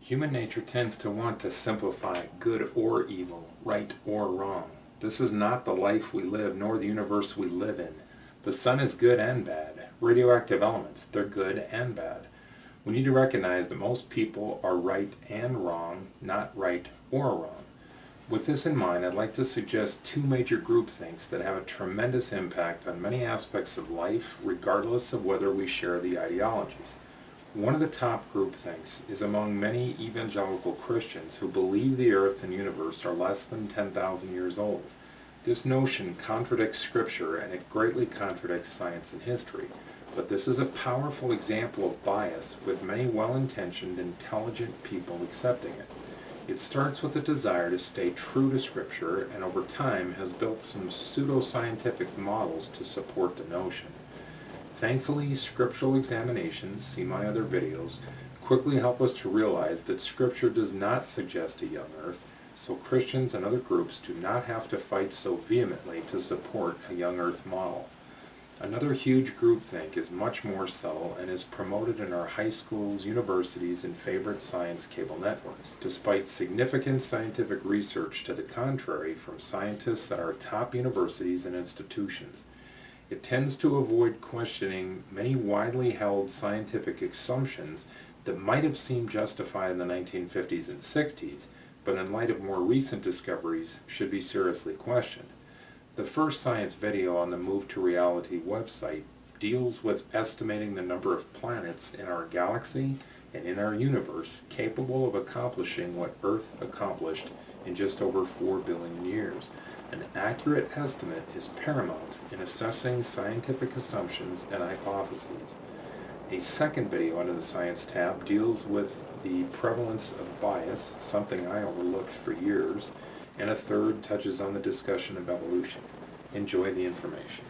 Human nature tends to want to simplify good or evil, right or wrong. This is not the life we live, nor the universe we live in. The sun is good and bad. Radioactive elements, they're good and bad. We need to recognize that most people are right and wrong, not right or wrong. With this in mind, I'd like to suggest two major groupthinks that have a tremendous impact on many aspects of life, regardless of whether we share the ideologies. One of the top groupthinks is among many evangelical Christians who believe the earth and universe are less than 10,000 years old. This notion contradicts Scripture and it greatly contradicts science and history, but this is a powerful example of bias with many well-intentioned, intelligent people accepting it. It starts with a desire to stay true to Scripture and over time has built some pseudoscientific models to support the notion. Thankfully, scriptural examinations, see my other videos, quickly help us to realize that Scripture does not suggest a young earth, so Christians and other groups do not have to fight so vehemently to support a young earth model. Another huge groupthink is much more subtle and is promoted in our high schools, universities, and favorite science cable networks, despite significant scientific research to the contrary from scientists at our top universities and institutions. It tends to avoid questioning many widely held scientific assumptions that might have seemed justified in the 1950s and 60s, but in light of more recent discoveries should be seriously questioned. The first science video on the MovetoReality website deals with estimating the number of planets in our galaxy and in our universe capable of accomplishing what Earth accomplished in just over 4 billion years. An accurate estimate is paramount in assessing scientific assumptions and hypotheses. A second video under the Science tab deals with the prevalence of bias, something I overlooked for years, and a third touches on the discussion of evolution. Enjoy the information.